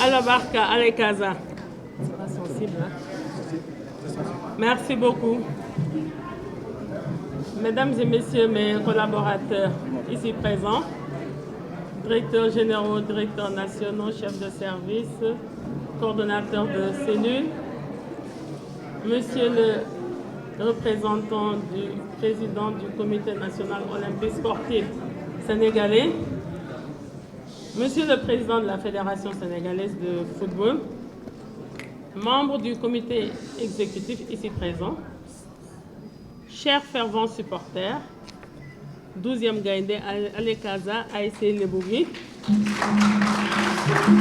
Alabarka, Alekaza. C'est pas sensible, hein? Merci beaucoup. Mesdames et messieurs mes collaborateurs ici présents, directeurs généraux, directeurs nationaux, chefs de service, coordonnateurs de cellules, monsieur le représentant du président du Comité national olympique sportif sénégalais, monsieur le président de la Fédération sénégalaise de football, membres du comité exécutif ici présents, chers fervents supporters, 12e Gaïndé Alekaza, ASC Lebougui.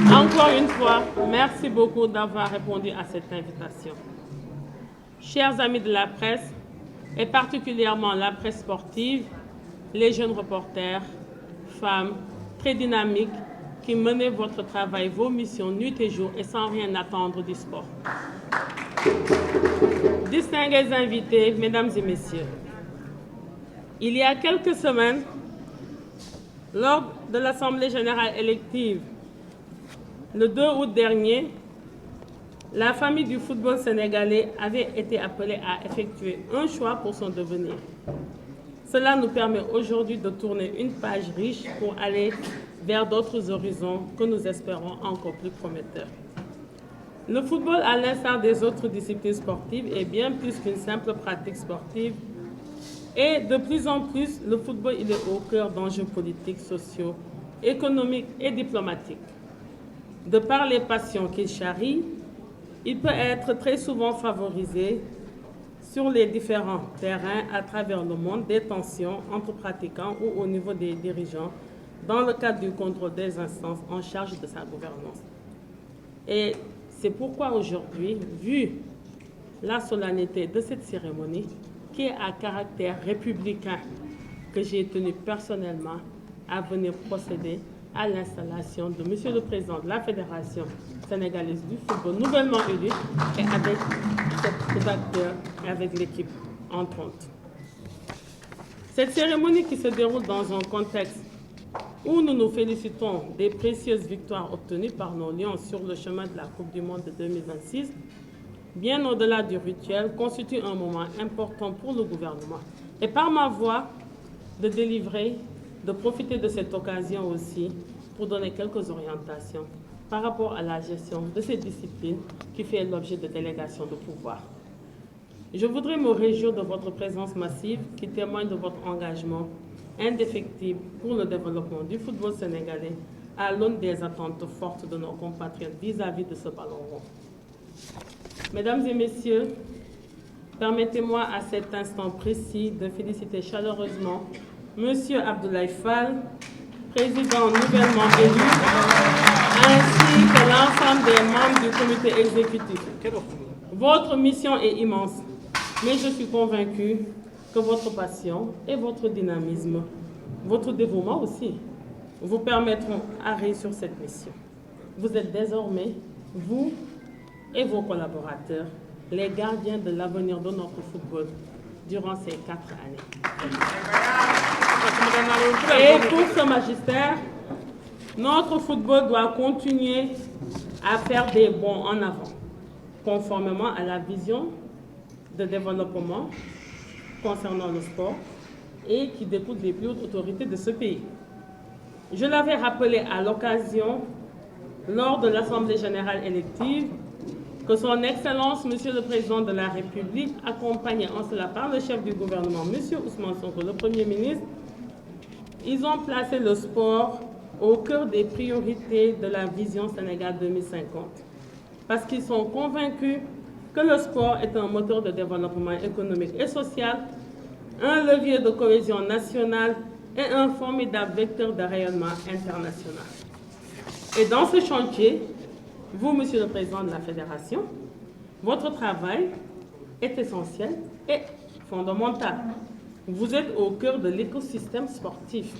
Encore une fois, merci beaucoup d'avoir répondu à cette invitation. Chers amis de la presse, et particulièrement la presse sportive, les jeunes reporters, femmes, très dynamiques, qui menez votre travail, vos missions, nuit et jour, et sans rien attendre du sport. Distingués invités, mesdames et messieurs, il y a quelques semaines, lors de l'Assemblée générale élective, le 2 août dernier, la famille du football sénégalais avait été appelée à effectuer un choix pour son devenir. Cela nous permet aujourd'hui de tourner une page riche pour aller vers d'autres horizons que nous espérons encore plus prometteurs. Le football, à l'instar des autres disciplines sportives, est bien plus qu'une simple pratique sportive. Et de plus en plus, le football il est au cœur d'enjeux politiques, sociaux, économiques et diplomatiques. De par les passions qu'il charrie, il peut être très souvent favorisé sur les différents terrains à travers le monde des tensions entre pratiquants ou au niveau des dirigeants dans le cadre du contrôle des instances en charge de sa gouvernance. Et c'est pourquoi aujourd'hui, vu la solennité de cette cérémonie, qui est à caractère républicain, que j'ai tenu personnellement à venir procéder à l'installation de Monsieur le Président de la Fédération sénégalaise du football, nouvellement élu, et avec ses acteurs et avec l'équipe entrante. Cette cérémonie qui se déroule dans un contexte où nous nous félicitons des précieuses victoires obtenues par nos Lions sur le chemin de la Coupe du Monde de 2026, bien au-delà du rituel, constitue un moment important pour le gouvernement. Et par ma voix, de profiter de cette occasion aussi pour donner quelques orientations par rapport à la gestion de cette discipline qui fait l'objet de délégations de pouvoir. Je voudrais me réjouir de votre présence massive qui témoigne de votre engagement indéfectible pour le développement du football sénégalais à l'aune des attentes fortes de nos compatriotes vis-à-vis de ce ballon rond. Mesdames et messieurs, permettez-moi à cet instant précis de féliciter chaleureusement Monsieur Abdoulaye Fall, président nouvellement élu, ainsi que l'ensemble des membres du comité exécutif. Votre mission est immense, mais je suis convaincue que votre passion et votre dynamisme, votre dévouement aussi, vous permettront à réussir cette mission. Vous êtes désormais, vous et vos collaborateurs, les gardiens de l'avenir de notre football durant ces 4 années. Et pour ce magistère, notre football doit continuer à faire des bonds en avant, conformément à la vision de développement concernant le sport et qui découle des plus hautes autorités de ce pays. Je l'avais rappelé à l'occasion, lors de l'Assemblée générale élective, que son Excellence, Monsieur le Président de la République, accompagné en cela par le chef du gouvernement, Monsieur Ousmane Sonko, le Premier ministre, ils ont placé le sport au cœur des priorités de la vision Sénégal 2050. Parce qu'ils sont convaincus que le sport est un moteur de développement économique et social, un levier de cohésion nationale et un formidable vecteur de rayonnement international. Et dans ce chantier, vous, Monsieur le Président de la Fédération, votre travail est essentiel et fondamental. Vous êtes au cœur de l'écosystème sportif.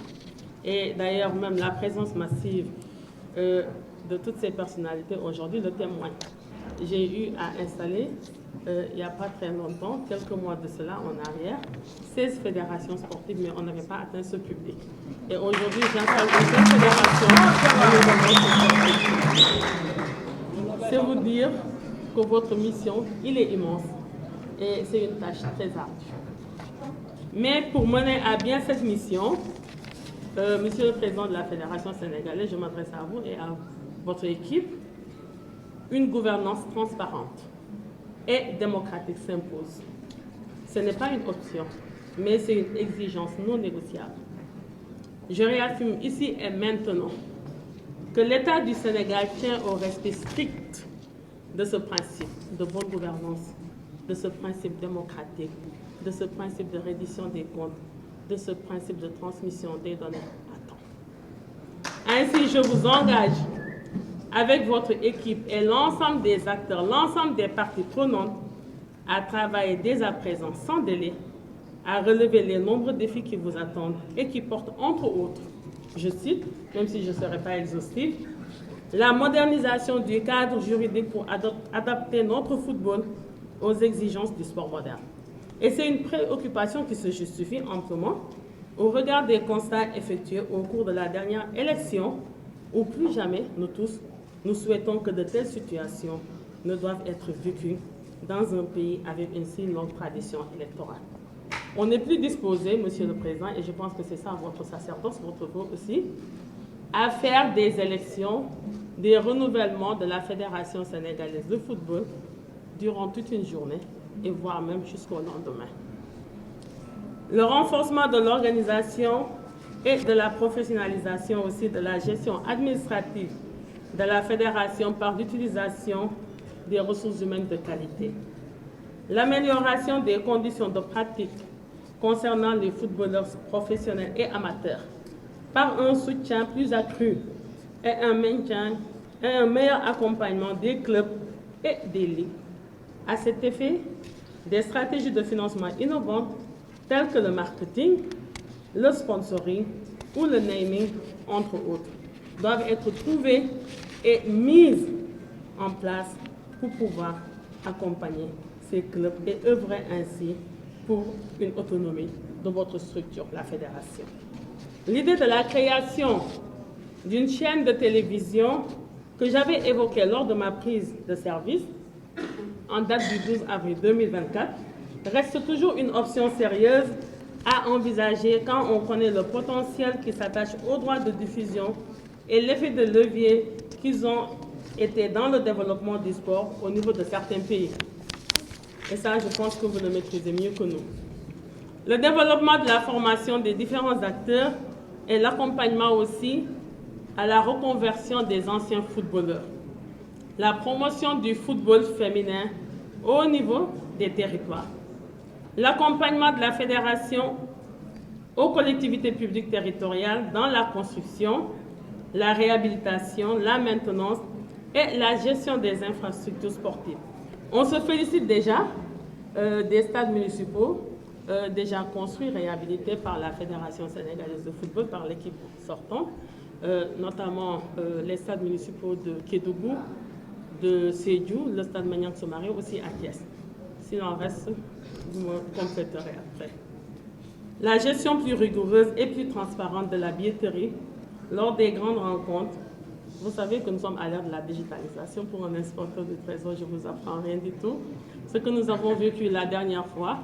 Et d'ailleurs, même la présence massive de toutes ces personnalités aujourd'hui le témoigne. J'ai eu à installer, il n'y a pas très longtemps, quelques mois de cela en arrière, 16 fédérations sportives, mais on n'avait pas atteint ce public. Et aujourd'hui, j'installe une seule fédération. c'est vous dire que votre mission, il est immense et c'est une tâche très ardue. Mais pour mener à bien cette mission, Monsieur le Président de la Fédération sénégalaise, je m'adresse à vous et à votre équipe, une gouvernance transparente et démocratique s'impose. Ce n'est pas une option, mais c'est une exigence non négociable. Je réaffirme ici et maintenant que l'État du Sénégal tient au respect strict de ce principe de bonne gouvernance, de ce principe démocratique, de ce principe de reddition des comptes, de ce principe de transmission des données à temps. Ainsi, je vous engage, avec votre équipe et l'ensemble des acteurs, l'ensemble des parties prenantes, à travailler dès à présent, sans délai, à relever les nombreux défis qui vous attendent et qui portent, entre autres, je cite, même si je ne serai pas exhaustive, la modernisation du cadre juridique pour adapter notre football aux exigences du sport moderne. Et c'est une préoccupation qui se justifie amplement au regard des constats effectués au cours de la dernière élection, où plus jamais, nous tous, nous souhaitons que de telles situations ne doivent être vécues dans un pays avec une si longue tradition électorale. On n'est plus disposé, Monsieur le Président, et je pense que c'est ça votre sacerdoce, votre vœu aussi, à faire des élections, des renouvellements de la Fédération sénégalaise de football durant toute une journée et voire même jusqu'au lendemain. Le renforcement de l'organisation et de la professionnalisation aussi de la gestion administrative de la Fédération par l'utilisation des ressources humaines de qualité. L'amélioration des conditions de pratique concernant les footballeurs professionnels et amateurs par un soutien plus accru et un maintien et un meilleur accompagnement des clubs et des ligues. À cet effet, des stratégies de financement innovantes telles que le marketing, le sponsoring ou le naming, entre autres, doivent être trouvées et mises en place pour pouvoir accompagner ces clubs et œuvrer ainsi pour une autonomie de votre structure, la fédération. L'idée de la création d'une chaîne de télévision que j'avais évoquée lors de ma prise de service en date du 12 avril 2024 reste toujours une option sérieuse à envisager quand on connaît le potentiel qui s'attache aux droits de diffusion et l'effet de levier qu'ils ont été dans le développement du sport au niveau de certains pays. Et ça, je pense que vous le maîtrisez mieux que nous. Le développement de la formation des différents acteurs et l'accompagnement aussi à la reconversion des anciens footballeurs. La promotion du football féminin au niveau des territoires. L'accompagnement de la fédération aux collectivités publiques territoriales dans la construction, la réhabilitation, la maintenance et la gestion des infrastructures sportives. On se félicite déjà des stades municipaux déjà construits, réhabilités par la Fédération sénégalaise de football, par l'équipe sortante, notamment les stades municipaux de Kédougou, de Sédhiou, le stade Maniang Soumaré, aussi à Thiès. S'il en reste, vous me compléterez après. La gestion plus rigoureuse et plus transparente de la billetterie lors des grandes rencontres. Vous savez que nous sommes à l'ère de la digitalisation. Pour un inspecteur du Trésor, je ne vous apprends rien du tout. Ce que nous avons vécu la dernière fois,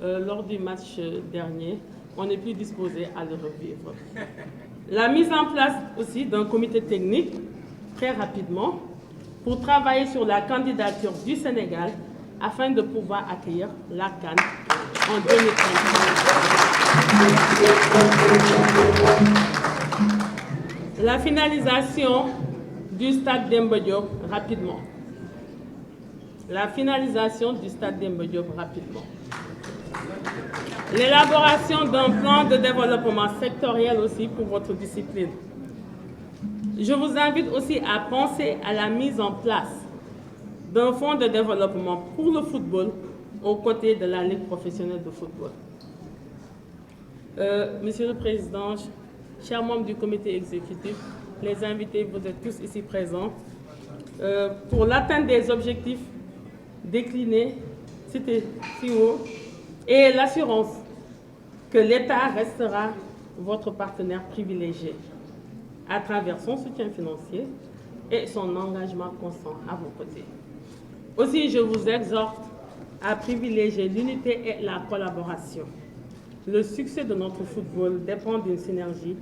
lors du match dernier, on n'est plus disposé à le revivre. La mise en place aussi d'un comité technique, très rapidement, pour travailler sur la candidature du Sénégal afin de pouvoir accueillir la CAN en 2030. La finalisation du stade Demba Diop rapidement. La finalisation du stade Demba Diop rapidement. L'élaboration d'un plan de développement sectoriel aussi pour votre discipline. Je vous invite aussi à penser à la mise en place d'un fonds de développement pour le football aux côtés de la Ligue professionnelle de football. Monsieur le Président, chers membres du comité exécutif, les invités, vous êtes tous ici présents. Pour l'atteinte des objectifs déclinés, c'était si haut, et l'assurance que l'État restera votre partenaire privilégié à travers son soutien financier, et son engagement constant à vos côtés. Aussi, je vous exhorte à privilégier l'unité et la collaboration. Le succès de notre football dépend d'une synergie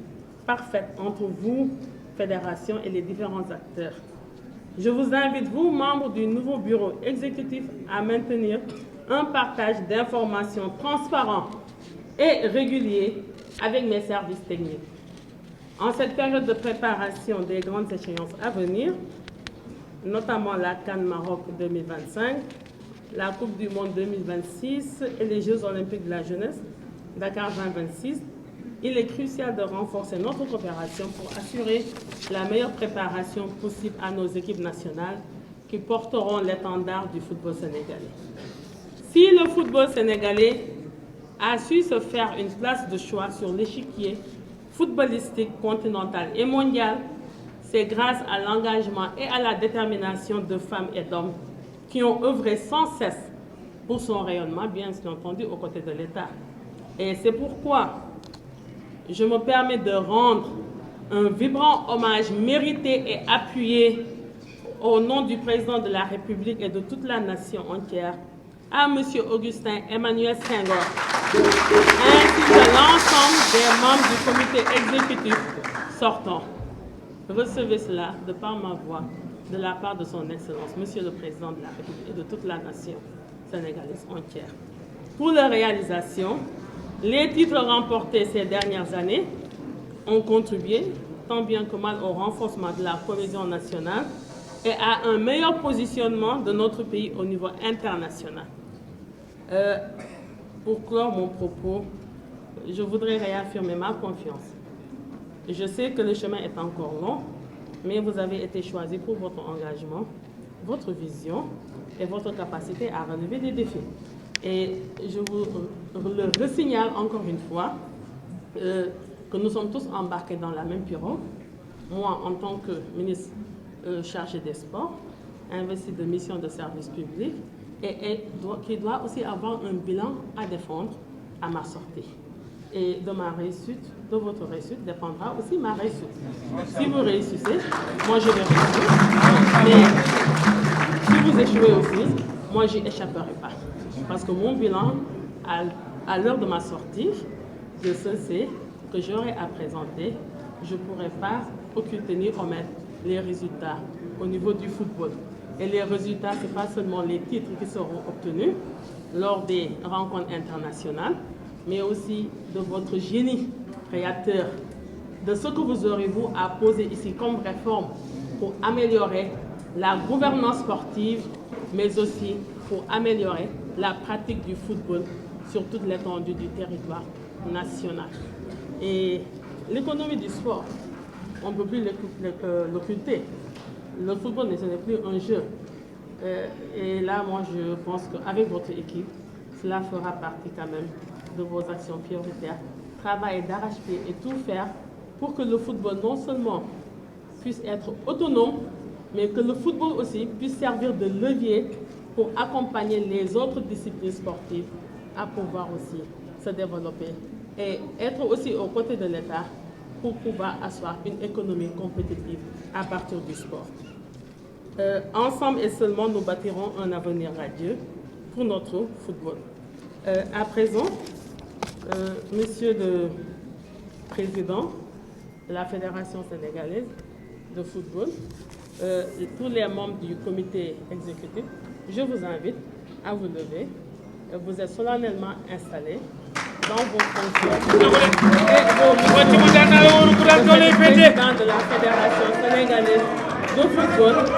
parfaite entre vous, fédération, et les différents acteurs. Je vous invite, vous, membres du nouveau bureau exécutif, à maintenir un partage d'informations transparent et régulier avec mes services techniques. En cette période de préparation des grandes échéances à venir, notamment la CAN Maroc 2025, la Coupe du Monde 2026 et les Jeux Olympiques de la Jeunesse Dakar 2026, il est crucial de renforcer notre coopération pour assurer la meilleure préparation possible à nos équipes nationales qui porteront l'étendard du football sénégalais. Si le football sénégalais a su se faire une place de choix sur l'échiquier footballistique continental et mondial, c'est grâce à l'engagement et à la détermination de femmes et d'hommes qui ont œuvré sans cesse pour son rayonnement, bien entendu, aux côtés de l'État. Et c'est pourquoi je me permets de rendre un vibrant hommage mérité et appuyé au nom du président de la République et de toute la nation entière à M. Augustin Emmanuel Senghor, ainsi que l'ensemble des membres du comité exécutif sortant. Recevez cela de par ma voix, de la part de son Excellence, Monsieur le Président de la République et de toute la nation sénégalaise entière. Pour la réalisation, les titres remportés ces dernières années ont contribué tant bien que mal au renforcement de la cohésion nationale et à un meilleur positionnement de notre pays au niveau international. Pour clore mon propos, je voudrais réaffirmer ma confiance. Je sais que le chemin est encore long, mais vous avez été choisi pour votre engagement, votre vision et votre capacité à relever des défis. Et je vous le resignale encore une fois que nous sommes tous embarqués dans la même pirogue. Moi, en tant que ministre chargé des sports, investi de mission de service public et qui doit aussi avoir un bilan à défendre à ma sortie. Et de ma réussite, de votre réussite, dépendra aussi ma réussite. Si vous réussissez, moi je vais réussir. Mais si vous échouez aussi, moi j'y échapperai pas. Parce que mon bilan, à l'heure de ma sortie, je sais que j'aurai à présenter. Je ne pourrai pas occulter ni omettre les résultats au niveau du football. Et les résultats, ce n'est pas seulement les titres qui seront obtenus lors des rencontres internationales, mais aussi de votre génie créateur, de ce que vous aurez vous à poser ici comme réforme pour améliorer la gouvernance sportive, mais aussi pour améliorer la pratique du football sur toute l'étendue du territoire national. Et l'économie du sport, on ne peut plus l'occulter. Le football, ce n'est plus un jeu. Et là, moi, je pense qu'avec votre équipe, cela fera partie quand même de vos actions prioritaires. Travailler d'arrache-pied et tout faire pour que le football non seulement puisse être autonome, mais que le football aussi puisse servir de levier pour accompagner les autres disciplines sportives à pouvoir aussi se développer et être aussi aux côtés de l'État pour pouvoir asseoir une économie compétitive à partir du sport. Ensemble et seulement, nous bâtirons un avenir radieux pour notre football. À présent, Monsieur le Président de la Fédération sénégalaise de football, et tous les membres du comité exécutif, je vous invite à vous lever. Vous êtes solennellement installés dans vos fonctions et vos président de la Fédération sénégalaise de football.